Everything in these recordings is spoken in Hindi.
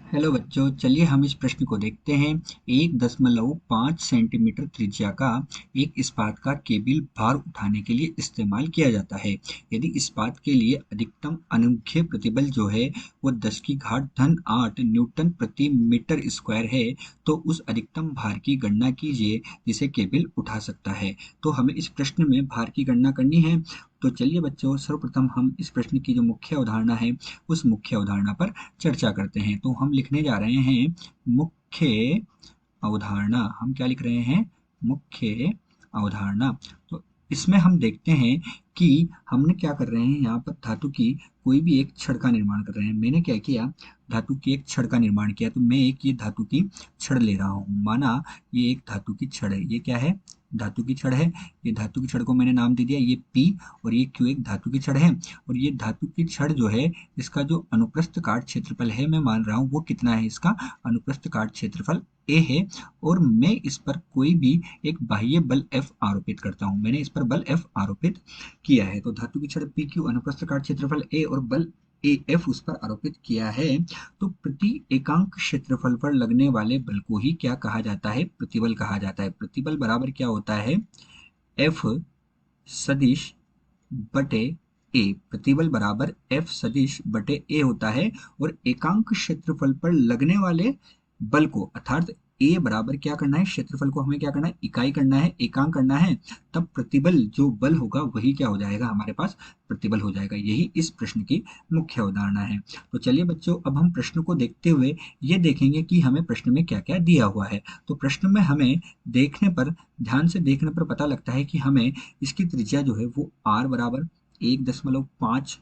हेलो बच्चों, चलिए हम इस प्रश्न को देखते हैं। 1.5 सेंटीमीटर त्रिज्या का एक इस्पात का केबल भार उठाने के लिए इस्तेमाल किया जाता है। यदि इस्पात के लिए अधिकतम अनुज्ञेय प्रतिबल जो है वो 10⁻8 न्यूटन प्रति मीटर स्क्वायर है, तो उस अधिकतम भार की गणना कीजिए जिसे केबल उठा सकता है। तो हमें इस प्रश्न में भार की गणना करनी है। तो चलिए बच्चों, सर्वप्रथम हम इस प्रश्न की जो मुख्य अवधारणा है उस मुख्य अवधारणा पर चर्चा करते हैं। तो हम लिखने जा रहे हैं मुख्य अवधारणा। हम क्या लिख रहे हैं? मुख्य अवधारणा। तो इसमें हम देखते हैं कि हमने क्या कर रहे हैं, यहाँ पर धातु की कोई भी एक छड़ का निर्माण कर रहे हैं। मैंने क्या किया, धातु की एक छड़ का निर्माण किया। तो मैं एक ये धातु की छड़ ले रहा हूँ। माना ये एक धातु की छड़ है। ये क्या है? धातु की छड़ है। ये धातु की छड़ को मैंने नाम दे दिया ये पी, और ये क्यू एक धातु की छड़ है। और ये धातु की छड़ जो है, इसका जो अनुप्रस्थ काट क्षेत्रफल है, मैं मान रहा हूँ वो कितना है? इसका अनुप्रस्थ काट क्षेत्रफल ए है। और मैं इस पर कोई भी एक बाह्य बल F आरोपित करता हूं। मैंने इस पर बल F आरोपित किया है। तो धातु की छड़ PQ अनुप्रस्थ काट क्षेत्रफल A और बल AF उस पर आरोपित किया है। तो प्रति एकांक क्षेत्रफल पर लगने वाले बल को ही क्या कहा जाता है? प्रतिबल कहा जाता है। प्रतिबल बराबर क्या होता है? F सदिश बटे ए। प्रतिबल बराबर F सदिश बटे ए होता है। और एकांक क्षेत्रफल पर लगने वाले बल को, अर्थात ए बराबर क्या करना है? क्षेत्रफल को हमें क्या करना है? इकाई करना है, एकांक करना है। तब प्रतिबल जो बल होगा वही क्या हो जाएगा? हमारे पास प्रतिबल हो जाएगा। यही इस प्रश्न की मुख्य अवधारणा है। तो चलिए बच्चों, अब हम प्रश्न को देखते हुए ये देखेंगे कि हमें प्रश्न में क्या क्या दिया हुआ है। तो प्रश्न में हमें देखने पर, ध्यान से देखने पर पता लगता है कि हमें इसकी त्रिज्या जो है वो आर बराबर 1.5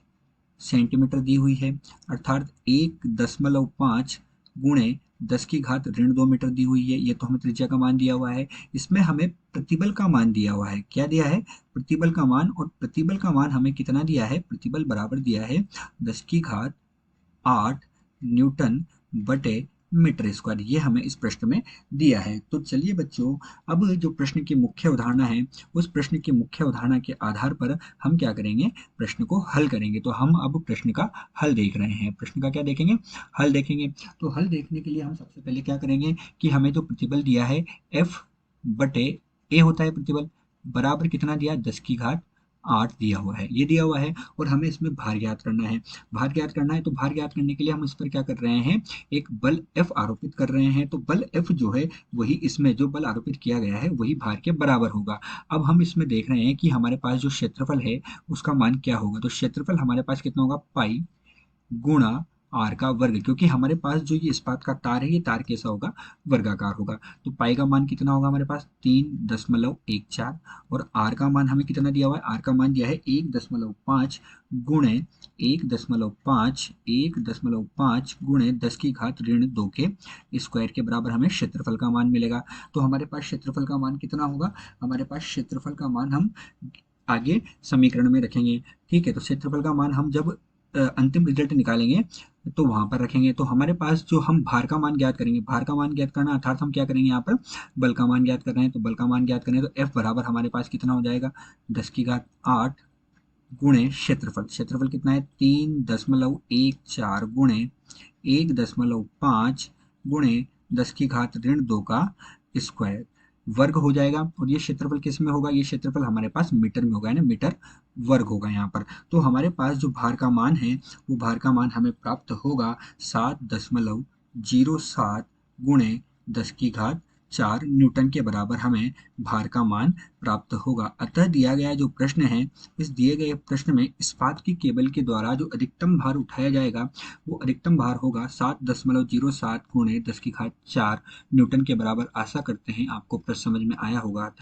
सेंटीमीटर दी हुई है। अर्थात 1.5 गुणे 10⁻2 मीटर दी हुई है। ये तो हमें त्रिज्या का मान दिया हुआ है। इसमें हमें प्रतिबल का मान दिया हुआ है। क्या दिया है? प्रतिबल का मान। और प्रतिबल का मान हमें कितना दिया है? प्रतिबल बराबर दिया है 10⁸ न्यूटन बटे मीटर स्क्वायर। ये हमें इस प्रश्न में दिया है। तो चलिए बच्चों, अब जो प्रश्न की मुख्य अवधारणा है उस प्रश्न की मुख्य अवधारणा के आधार पर हम क्या करेंगे? प्रश्न को हल करेंगे। तो हम अब प्रश्न का हल देख रहे हैं। प्रश्न का क्या देखेंगे? हल देखेंगे। तो हल देखने के लिए हम सबसे पहले क्या करेंगे कि हमें जो प्रतिबल दिया है F बटे ए होता है प्रतिबल, बराबर कितना दिया? 10⁸ दिया हुआ है। ये दिया हुआ है। और हमें इसमें भार ज्ञात करना है। भार ज्ञात करना है, तो भार ज्ञात करने के लिए हम इस पर क्या कर रहे हैं? एक बल F आरोपित कर रहे हैं। तो बल F जो है वही, इसमें जो बल आरोपित किया गया है वही भार के बराबर होगा। अब हम इसमें देख रहे हैं कि हमारे पास जो क्षेत्रफल है उसका मान क्या होगा। तो क्षेत्रफल हमारे पास कितना होगा? पाई गुणा आर का वर्ग। क्योंकि हमारे पास जो ये इस्पात का तार है, ये तार कैसा होगा? वर्गाकार होगा। तो पाई का मान कितना होगा हमारे पास? 3.14। और आर का मान हमें कितना दिया हुआ है? आर का मान दिया है 1.5 गुणे 1.5 गुणे 10⁻2 के स्क्वायर के बराबर हमें क्षेत्रफल का मान मिलेगा। तो हमारे पास क्षेत्रफल का मान कितना होगा? हमारे पास क्षेत्रफल का मान हम आगे समीकरण में रखेंगे। ठीक है। तो क्षेत्रफल का मान हम जब अंतिम रिजल्ट निकालेंगे तो वहां पर रखेंगे। तो हमारे पास जो हम भार का मान ज्ञात करेंगे, भार का मान ज्ञात करना अर्थात हम क्या करेंगे? यहाँ पर बल का मान ज्ञात कर रहे हैं। तो बल का मान ज्ञात करें तो F बराबर हमारे पास कितना हो जाएगा? 10⁸ गुणे क्षेत्रफल। क्षेत्रफल कितना है? 3.14 गुणे 1.5 गुणे 10⁻2 का स्क्वायर वर्ग हो जाएगा। और ये क्षेत्रफल किस में होगा? ये क्षेत्रफल हमारे पास मीटर में होगा, है ना? मीटर वर्ग होगा यहाँ पर। तो हमारे पास जो भार का मान है वो भार का मान हमें प्राप्त होगा 7.07 गुणे 10⁻4 न्यूटन के बराबर हमें भार का मान प्राप्त होगा। अतः दिया गया जो प्रश्न है, इस दिए गए प्रश्न में इस्पात की केबल के द्वारा जो अधिकतम भार उठाया जाएगा वो अधिकतम भार होगा 7.07 गुणे 10⁻4 न्यूटन के बराबर। आशा करते हैं आपको प्रश्न समझ में आया होगा।